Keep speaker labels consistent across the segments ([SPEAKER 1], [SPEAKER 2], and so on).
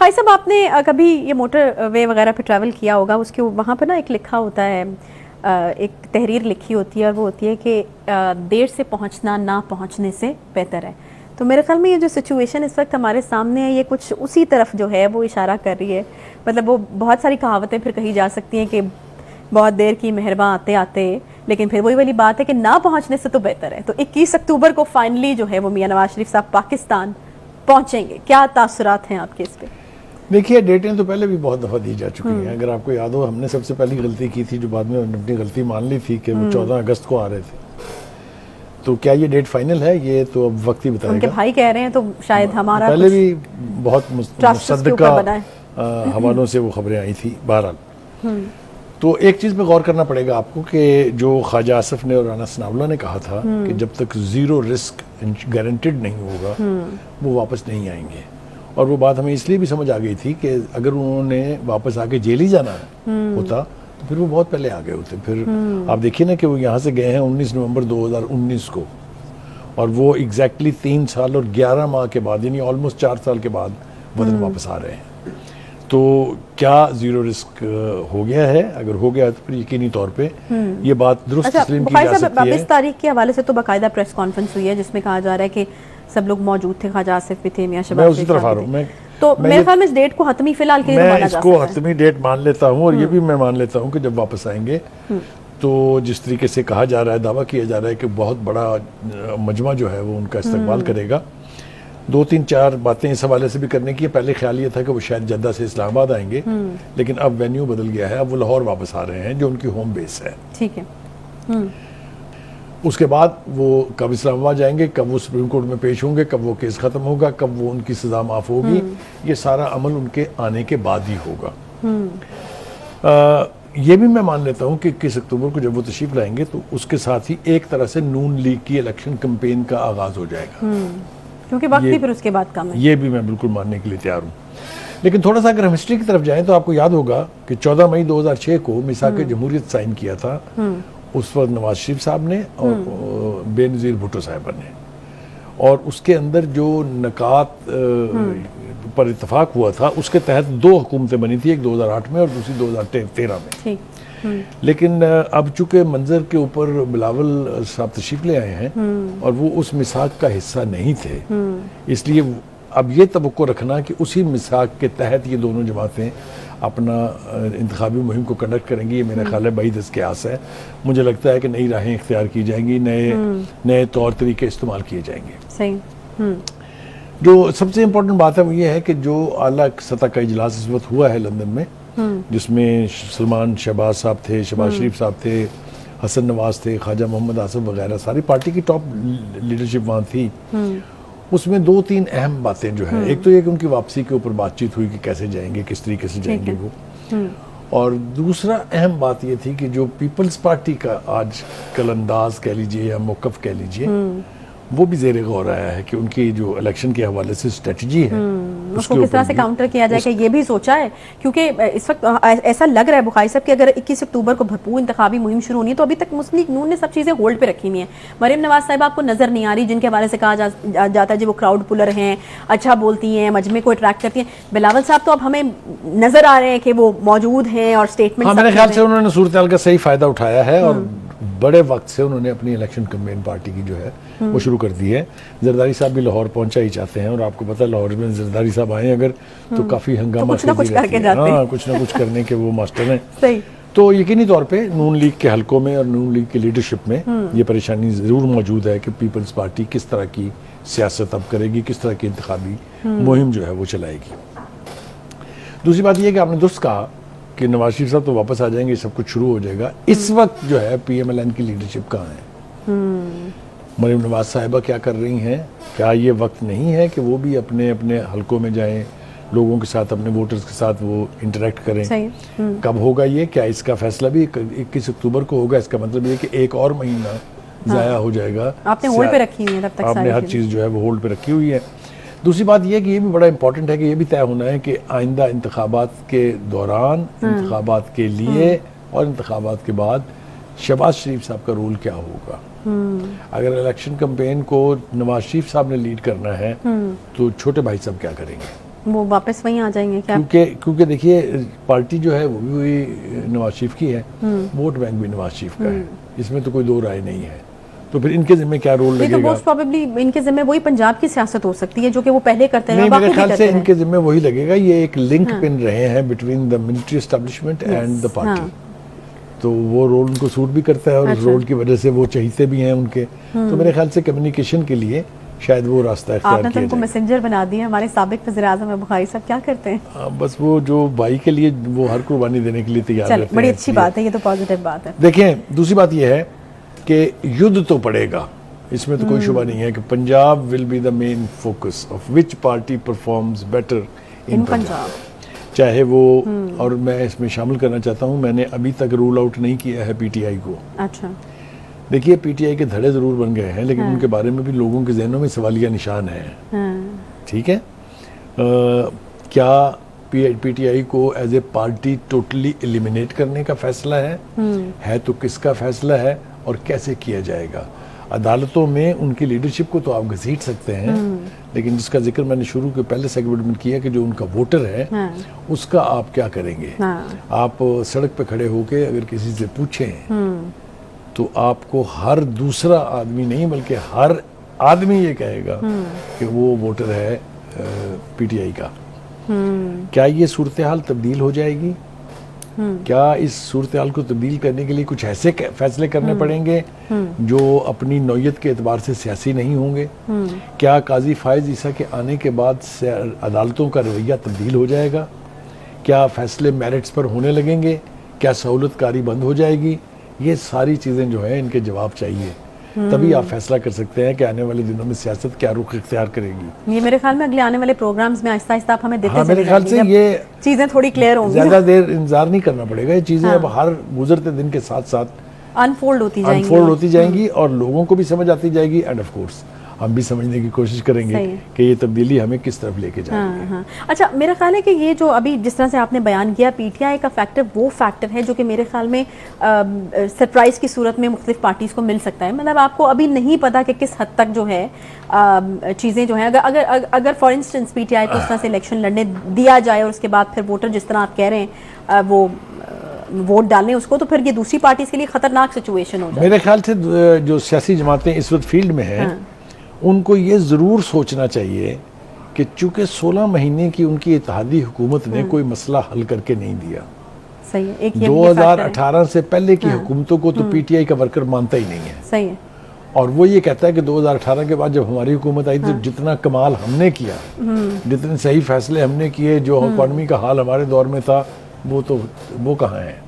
[SPEAKER 1] बुखारी साहब, आपने कभी ये मोटर वे वगैरह पे ट्रैवल किया होगा, उसके वहाँ पर ना एक लिखा होता है, एक तहरीर लिखी होती है और वो होती है कि देर से पहुँचना ना पहुँचने से बेहतर है। तो मेरे ख्याल में ये जो सिचुएशन इस वक्त हमारे सामने है, ये कुछ उसी तरफ जो है वो इशारा कर रही है। मतलब वो बहुत सारी कहावतें फिर कही जा सकती हैं कि बहुत देर की मेहरबान आते आते, लेकिन फिर वही वाली बात है कि ना पहुंचने से तो बेहतर है। तो 21 अक्टूबर को फाइनली जो है वो मियां नवाज शरीफ साहब पाकिस्तान पहुंचेंगे, क्या तासुरात हैं आपके इस पे?
[SPEAKER 2] देखिए, डेटें तो पहले भी बहुत दफ़ा दी जा चुकी हैं। अगर आपको याद हो, हमने सबसे पहली गलती की थी, जो बाद में हमने अपनी गलती मान ली थी, कि वो 14 अगस्त को आ रहे थे। तो क्या ये डेट फाइनल है? ये तो अब वक्त ही बताएगा।
[SPEAKER 1] उनके भाई कह रहे हैं तो शायद हमारा
[SPEAKER 2] पहले भी बहुत मुसद्दका हवालों से वो खबरें आई थी। बहरहाल तो एक चीज़ पे गौर करना पड़ेगा आपको कि जो ख्वाजा आसिफ ने और राना सनाउल्लाह ने कहा था कि जब तक ज़ीरो रिस्क गारंटेड नहीं होगा वो वापस नहीं आएंगे। और वो बात हमें इसलिए भी समझ आ गई थी कि अगर उन्होंने वापस आके जेल ही जाना होता तो फिर वो बहुत पहले आ गए होते। फिर आप देखिए ना कि वो यहाँ से गए हैं 19 नवंबर 2019 को, और वो एग्जैक्टली 3 साल और 11 माह के बाद, यानी ऑलमोस्ट 4 साल के बाद वतन वापस आ रहे हैं। तो क्या जीरो रिस्क हो गया है? अगर हो गया है तो फिर यकीनी तौर पे ये बात दुरुस्त तस्लीम की जा सकती है।
[SPEAKER 1] 22 तारीख के हवाले से तो बाकायदा प्रेस कॉन्फ्रेंस हुई है जिसमें कहा जा रहा है कि सब लोग मौजूद थे, ख्वाजा आसिफ भी थे, मियां शहबाज
[SPEAKER 2] मैं उसी तरफ आ रहा हूँ।
[SPEAKER 1] तो मेरे ख्याल में इस डेट को हतमी फिलहाल के लिए माना जा सकता है।
[SPEAKER 2] मैं इसको हतमी डेट मान लेता हूँ, और ये भी मैं मान लेता हूँ कि जब वापस आएंगे तो जिस तरीके से कहा जा रहा है, दावा किया जा रहा है कि बहुत बड़ा मजमा जो है वो उनका इस्तकबाल करेगा। 2-3-4 बातें इस हवाले से भी करने की। पहले ख्याल ये था कि वो शायद जद्दा से इस्लामाबाद आएंगे, लेकिन अब वेन्यू बदल गया है, अब वो लाहौर वापस आ रहे हैं जो उनकी होम बेस है।
[SPEAKER 1] ठीक है।
[SPEAKER 2] उसके बाद वो कब इस्लामाबाद जाएंगे, कब वो सुप्रीम कोर्ट में पेश होंगे, कब वो केस खत्म होगा, कब वो उनकी सजा माफ होगी, ये सारा अमल उनके आने के बाद ही होगा। ये भी मैं मान लेता हूँ कि 21 अक्टूबर को जब वो तशरीफ लाएंगे तो उसके साथ ही एक तरह से नून लीग की इलेक्शन कैंपेन का आगाज हो जाएगा, क्योंकि
[SPEAKER 1] वक्त ही फिर उसके बाद कम है।
[SPEAKER 2] ये भी मैं बिल्कुल मानने के लिए तैयार हूँ। लेकिन थोड़ा सा अगर हम हिस्ट्री की तरफ जाएं तो आपको याद होगा कि 14 मई 2006 को मिसाक जमहूरियत साइन किया था उस वक्त नवाज शरीफ साहब ने और बेनज़ीर भुट्टो साहिबा ने, और उसके अंदर जो नकात पर इत्तफाक हुआ था उसके तहत 2 हुकूमतें बनी थी, एक 2008 में और दूसरी 2013 में। लेकिन अब चूंकि मंजर के ऊपर बिलावल साहब तशरीफ ले आए हैं और वो उस मिसाक का हिस्सा नहीं थे, इसलिए अब ये तवक्को रखना कि उसी मिसाक के तहत ये दोनों जमातें अपना इंतखाबी मुहिम को कंडक्ट करेंगी, ये मेरा ख्याल है बड़ी दस्तयास है। मुझे लगता है कि नई राहें इख्तियार की जाएंगी, नए तौर तरीके इस्तेमाल किए जाएंगे।
[SPEAKER 1] सही।
[SPEAKER 2] जो सबसे इम्पोर्टेंट बात है वो ये है कि जो आला सतह का इजलास इस वक्त हुआ है लंदन में, जिसमें सलमान शहबाज साहब थे, शहबाज शरीफ साहब थे, हसन नवाज थे, ख्वाजा मोहम्मद आसिफ वगैरह, सारी पार्टी की टॉप लीडरशिप वहाँ थी। उसमें 2-3 अहम बातें जो है, एक तो ये कि उनकी वापसी के ऊपर बातचीत हुई कि कैसे जाएंगे, किस तरीके से जाएंगे वो, और दूसरा अहम बात ये थी कि जो पीपल्स पार्टी का आज कल अंदाज कह लीजिए या मौक़िफ़ कह लीजिए, वो भी ज़ेरे गौर आया है कि उनकी जो इलेक्शन के हवाले से स्ट्रेटजी है
[SPEAKER 1] उसको किस तरह से काउंटर किया जाए, कि ये भी सोचा है। क्योंकि इस वक्त ऐसा लग रहा है बुखारी साहब कि अगर 21 अक्टूबर को भरपूर इंतखाबी मुहिम शुरू होनी है तो अभी तक मुस्लिम लीग नून ने सब चीज़ें होल्ड पे रखी हुई हैं। मरीम नवाज साहिब आपको नज़र नहीं आ रही, जिनके हवाले से कहा जाता है जी वो क्राउड पुलर हैं, अच्छा बोलती हैं, मजमे को अट्रैक्ट करती हैं। बिलावल साहब तो अब हमें नज़र आ रहे हैं कि वो मौजूद हैं और स्टेटमेंट,
[SPEAKER 2] मेरे ख्याल से उन्होंने सूरत का सही फ़ायदा उठाया है और बड़े वक्त से उन्होंने अपनी इलेक्शन कैंपेन पार्टी की जो है वो शुरू कर दी है। जरदारी साहब भी लाहौर पहुंचा ही चाहते हैं, और आपको पता है लाहौर में जरदारी साहब आए अगर तो काफ़ी हंगामा,
[SPEAKER 1] तो कुछ करके जाते हैं।
[SPEAKER 2] हाँ, कुछ ना कुछ करने के वो मास्टर हैं।
[SPEAKER 1] सही।
[SPEAKER 2] तो यकीनी तौर पे नून लीग के हलकों में और नून लीग की लीडरशिप में ये परेशानी ज़रूर मौजूद है कि पीपल्स पार्टी किस तरह की सियासत अब करेगी, किस तरह की इंतखाबी मुहिम जो है वो चलाएगी। दूसरी बात यह कि आपने दुरुस्त कहा कि नवाज शरीफ साहब तो वापस आ जाएंगे, सब कुछ शुरू हो जाएगा। इस वक्त जो है PMLN की लीडरशिप कहाँ है? मरीम नवाज साहिबा क्या कर रही हैं? क्या ये वक्त नहीं है कि वो भी अपने अपने हलकों में जाएं, लोगों के साथ, अपने वोटर्स के साथ वो इंटरेक्ट करें? कब होगा ये? क्या इसका फैसला भी 21 अक्टूबर को होगा? इसका मतलब ये कि एक और महीना ज़ाया हो जाएगा।
[SPEAKER 1] आपने होल्ड पे रखी हुई है तब तक,
[SPEAKER 2] आपने हर चीज़ जो है वो होल्ड पे रखी हुई है। दूसरी बात यह कि ये भी बड़ा इंपॉर्टेंट है कि ये भी तय होना है कि आइंदा इंतखाबात के दौरान, इंतखाबात के लिए और इंतखाबात के बाद शहबाज शरीफ साहब का रोल क्या होगा। अगर इलेक्शन कैंपेन को नवाज शरीफ साहब ने लीड करना है तो छोटे भाई साहब क्या करेंगे?
[SPEAKER 1] वो वापस वहीं आ जाएंगे क्या?
[SPEAKER 2] क्योंकि देखिए पार्टी जो है वो भी वही नवाज शरीफ की है, वोट बैंक भी नवाज शरीफ का है, इसमें तो कोई दो राय नहीं है। तो फिर इनके जिम्मे क्या रोल लगेगा?
[SPEAKER 1] तो मोस्ट प्रोबेबली इनके जिम्मे वही पंजाब की सियासत हो सकती है जो कि वो पहले करते हैं।
[SPEAKER 2] नहीं, मेरे ख्याल से इनके जिम्मे वही लगेगा। ये एक लिंक पिन रहे हैं between the military establishment and the party, तो वो रोल उनको सूट भी करता है और उस रोल की वजह से वो चाहते भी हैं उनके। तो मेरे ख्याल से कम्युनिकेशन के लिए शायद वो रास्ता इख्तियार
[SPEAKER 1] आपने तो उनको मैसेंजर बना दिया। हमारे साबिक वज़ीर-ए-आज़म बुखारी साहब क्या करते हैं?
[SPEAKER 2] बस वो जो भाई के लिए वो हर कुर्बानी देने के लिए तैयार रहते हैं।
[SPEAKER 1] बड़ी अच्छी बात है, ये तो पॉजिटिव बात है।
[SPEAKER 2] देखें, दूसरी बात ये है कि युद्ध तो पड़ेगा, इसमें तो कोई शुबा नहीं है कि Punjab will be the main focus of which party performs better in Punjab. चाहे वो, और मैं इसमें शामिल करना चाहता हूँ, मैंने अभी तक रूल आउट नहीं किया है पीटीआई को।
[SPEAKER 1] अच्छा,
[SPEAKER 2] देखिए पीटीआई के धड़े जरूर बन गए हैं, लेकिन उनके बारे में भी लोगों के जहनों में सवालिया निशान है। ठीक है, क्या पीटीआई को as a party totally eliminate करने का फैसला है तो किसका फैसला है और कैसे किया जाएगा? अदालतों में उनकी लीडरशिप को तो आप घसीट सकते हैं, लेकिन जिसका जिक्र मैंने शुरू के पहले सेगमेंट में किया कि जो उनका वोटर है उसका आप क्या करेंगे? आप सड़क पे खड़े होके अगर किसी से पूछें तो आपको हर दूसरा आदमी नहीं बल्कि हर आदमी ये कहेगा कि वो वोटर है पीटीआई का। क्या ये सूरत हाल तब्दील हो जाएगी? क्या इस सूरत हाल को तब्दील करने के लिए कुछ ऐसे फैसले करने पड़ेंगे जो अपनी नौयत के एतबार से सियासी नहीं होंगे? क्या काजी फायज ईसा के आने के बाद अदालतों का रवैया तब्दील हो जाएगा? क्या फैसले मेरिट्स पर होने लगेंगे? क्या सहूलतकारी बंद हो जाएगी? ये सारी चीज़ें जो हैं इनके जवाब चाहिए, तभी आप फैसला कर सकते हैं कि आने वाले दिनों में सियासत क्या रुख इख्तियार करेगी।
[SPEAKER 1] ये मेरे ख्याल में अगले आने वाले प्रोग्राम्स में आहिस्ता आहिस्ता आप हमें देते
[SPEAKER 2] मेरे ख्याल से ये
[SPEAKER 1] चीज़ें थोड़ी क्लियर होंगी।
[SPEAKER 2] ज़्यादा देर इंतजार नहीं करना पड़ेगा, ये चीज़ें अब हर गुजरते दिन के साथ साथ
[SPEAKER 1] अनफोल्ड होती जाएंगी
[SPEAKER 2] और लोगों को भी समझ आती जाएगी, एंड ऑफ कोर्स हम भी समझने की कोशिश करेंगे कि ये तब्दीली हमें किस तरफ लेके जाएगी।
[SPEAKER 1] अच्छा, मेरा ख्याल है कि ये जो अभी जिस तरह से आपने बयान किया, पीटीआई का फैक्टर वो फैक्टर है जो कि मेरे ख्याल में सरप्राइज की सूरत में मुख्तलिफ पार्टीज को मिल सकता है। मतलब आपको अभी नहीं पता कि किस हद तक जो है चीज़ें जो हैं, अगर फॉर इंस्टेंस पीटीआई को उस तरह से इलेक्शन लड़ने दिया जाए और उसके बाद फिर वोटर जिस तरह आप कह रहे हैं वो वोट डालने उसको, तो फिर ये दूसरी पार्टी के लिए खतरनाक सिचुएशन हो जाए।
[SPEAKER 2] मेरे ख्याल से जो सियासी जमातें इस वक्त फील्ड में हैं उनको ये ज़रूर सोचना चाहिए कि चूंकि 16 महीने की उनकी इत्तेहादी हुकूमत ने कोई मसला हल करके नहीं दिया।
[SPEAKER 1] सही है, एक
[SPEAKER 2] 2018 से पहले की हुकूमतों को तो पीटीआई का वर्कर मानता ही नहीं है।
[SPEAKER 1] सही है,
[SPEAKER 2] और वो ये कहता है कि 2018 के बाद जब हमारी हुकूमत आई तो जितना कमाल हमने किया, जितने सही फैसले हमने किए, जो इकॉनमी का हाल हमारे दौर में था, वो कहाँ है?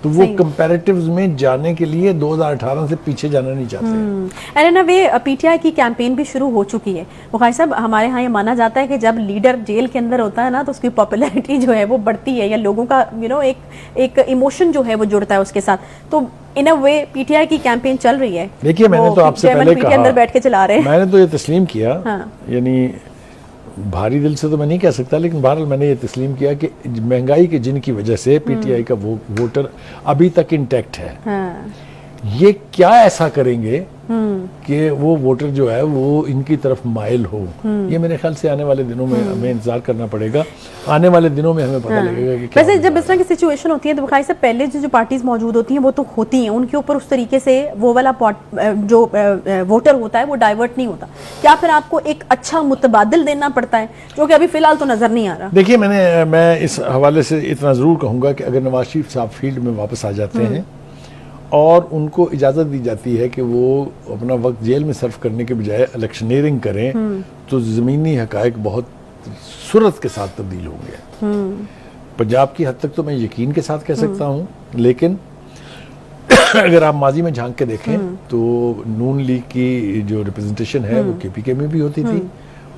[SPEAKER 2] तो वो कंपैरेटिव्स में जाने के लिए 2018 से पीछे जाना नहीं चाहते।
[SPEAKER 1] And in a way PTI की कैंपेन भी शुरू हो चुकी है। बुखारी साहब, हमारे यहाँ ये माना जाता है कि जब लीडर जेल के अंदर होता है ना, तो उसकी पॉपुलैरिटी जो है वो बढ़ती है, या लोगों का एक इमोशन जो है वो जुड़ता है उसके साथ। तो इन अ वे पीटीआई की कैंपेन चल रही है।
[SPEAKER 2] देखिए, मैंने तो आपसे पहले कहा,
[SPEAKER 1] अंदर बैठ के चला रहे हैं।
[SPEAKER 2] मैंने तो ये तस्लीम किया, यानी भारी दिल से तो मैं नहीं कह सकता, लेकिन बहरहाल मैंने ये तस्लीम किया कि महंगाई के जिनकी वजह से पीटीआई का वोटर अभी तक इंटैक्ट है। ये क्या ऐसा करेंगे कि वो वोटर जो है वो इनकी तरफ माइल हो? ये मेरे ख्याल से आने वाले दिनों में हमें इंतजार करना पड़ेगा। आने वाले दिनों में हमें पता लगेगा कि क्या।
[SPEAKER 1] वैसे जब इस तरह की सिचुएशन होती है तो बुखारी साहब, पहले जो पार्टीज मौजूद होती हैं वो तो होती हैं, उनके ऊपर उस तरीके से वो वाला जो वोटर होता है वो डाइवर्ट नहीं होता। क्या फिर आपको एक अच्छा मुतबादिल देना पड़ता है, जो कि अभी फिलहाल तो नजर नहीं आ रहा?
[SPEAKER 2] देखिए, मैं इस हवाले से इतना जरूर कहूंगा कि अगर नवाज शरीफ साहब फील्ड में वापस आ जाते हैं और उनको इजाज़त दी जाती है कि वो अपना वक्त जेल में सर्व करने के बजाय इलेक्शनियरिंग करें, तो ज़मीनी हकायक बहुत सुरत के साथ तब्दील होंगे। पंजाब की हद तक तो मैं यकीन के साथ कह सकता हूँ, लेकिन अगर आप माजी में झांक के देखें तो नून लीग की जो रिप्रेजेंटेशन है वो केपीके में भी होती थी,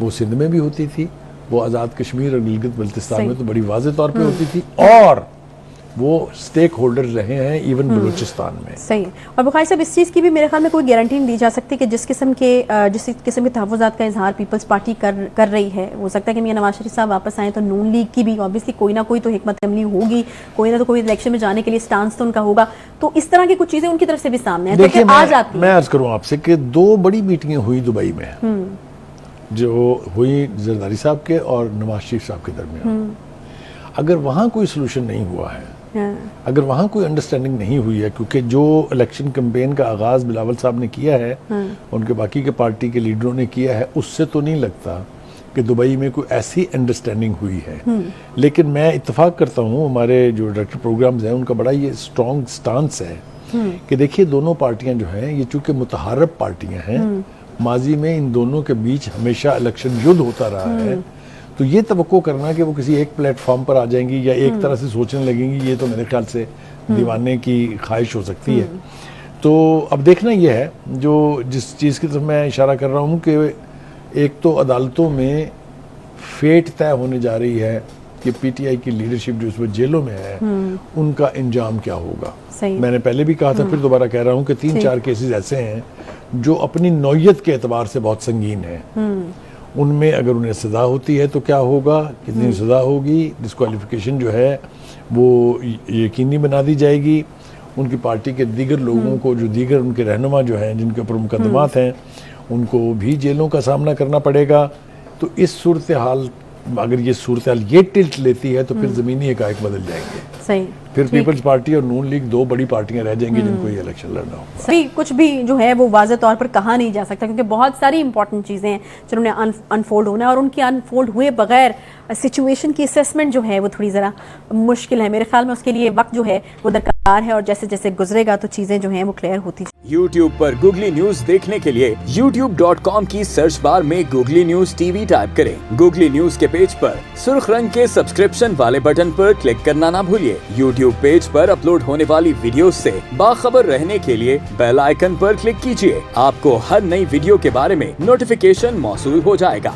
[SPEAKER 2] वो सिंध में भी होती थी, वो आज़ाद कश्मीर और गिलगित बल्तिस्तान में तो बड़ी वाज़े तौर पे होती थी, और वो स्टेक होल्डर रहे हैं इवन बलूचिस्तान में।
[SPEAKER 1] सही है। और बुखारी साहब, इस चीज़ की भी मेरे ख्याल में कोई गारंटी नहीं दी जा सकती कि जिस किस्म के तहफ़्फ़ुज़ात का इजहार पीपल्स पार्टी कर रही है, हो सकता है कि मियां नवाज शरीफ साहब वापस आए तो नून लीग की भी ऑब्वियसली कोई ना कोई तो हिकमत अमली होगी, कोई ना तो कोई इलेक्शन में जाने के लिए स्टांस तो उनका होगा। तो इस तरह की कुछ चीज़ें उनकी तरफ से भी सामने है।
[SPEAKER 2] देखिए, मैं अर्ज करूँ आपसे कि 2 बड़ी मीटिंगें हुई दुबई में, जो हुई जरदारी साहब के और नवाज शरीफ साहब के दरमियान, अगर वहाँ कोई सोल्यूशन नहीं हुआ है, अगर वहाँ कोई अंडरस्टैंडिंग नहीं हुई है, क्योंकि जो इलेक्शन कैंपेन का आगाज़ बिलावल साहब ने किया है, उनके बाकी के पार्टी के लीडरों ने किया है, उससे तो नहीं लगता कि दुबई में कोई ऐसी अंडरस्टैंडिंग हुई है। लेकिन मैं इत्तेफाक करता हूँ, हमारे जो डायरेक्टर प्रोग्राम्स हैं उनका बड़ा ये स्ट्रॉन्ग स्टांस है कि देखिए दोनों पार्टियां जो हैं ये चूंकि मुतहारब पार्टियां हैं, माजी में इन दोनों के बीच हमेशा इलेक्शन युद्ध होता रहा है, तो ये तवक्को करना कि वो किसी एक प्लेटफॉर्म पर आ जाएंगी या एक तरह से सोचने लगेंगी, ये तो मेरे ख्याल से दीवाने की ख्वाहिश हो सकती है। तो अब देखना ये है, जो जिस चीज़ की तरफ मैं इशारा कर रहा हूँ कि एक तो अदालतों में फेट तय होने जा रही है कि पीटीआई की लीडरशिप जो इसमें जेलों में है उनका इंजाम क्या होगा। मैंने पहले भी कहा था, फिर दोबारा कह रहा हूँ कि 3-4 केसेस ऐसे हैं जो अपनी नौयत के एतबार से बहुत संगीन है। उनमें अगर उन्हें सज़ा होती है तो क्या होगा, कितनी सज़ा होगी, डिस्क्वालिफिकेशन जो है वो यकीनी बना दी जाएगी। उनकी पार्टी के दीगर लोगों को, जो दीगर उनके रहनुमा जो हैं जिनके ऊपर मुकदमात हैं, उनको भी जेलों का सामना करना पड़ेगा। तो इस सूरत हाल, अगर ये सूरत हाल ये टिल्ट लेती है तो फिर ज़मीनी हक़ाइक़ बदल जाएंगे।
[SPEAKER 1] सही,
[SPEAKER 2] फिर पीपल्स पार्टी और नून लीग 2 बड़ी पार्टियां रह जाएंगी जिनको ये इलेक्शन लड़ना हो।
[SPEAKER 1] सभी कुछ भी जो है वो वाज़ेह तौर पर कहा नहीं जा सकता, क्योंकि बहुत सारी इंपॉर्टेंट चीज़ें हैं जिन्होंने अनफोल्ड होना है, और उनकी अनफोल्ड हुए बगैर सिचुएशन की असेसमेंट जो है वो थोड़ी ज़रा मुश्किल है। मेरे ख्याल में उसके लिए वक्त जो है वो दरकार है, और जैसे जैसे गुजरेगा तो चीज़ें जो हैं वो क्लियर होती।
[SPEAKER 3] YouTube पर गूगली न्यूज देखने के लिए youtube.com की सर्च बार में गूगली न्यूज टीवी टाइप करें। गूगली न्यूज के पेज पर सुर्ख रंग के सब्सक्रिप्शन वाले बटन पर क्लिक करना ना भूलिए। YouTube पेज पर अपलोड होने वाली वीडियोस से बाखबर रहने के लिए बेल आइकन पर क्लिक कीजिए। आपको हर नई वीडियो के बारे में नोटिफिकेशन मौसूल हो जाएगा।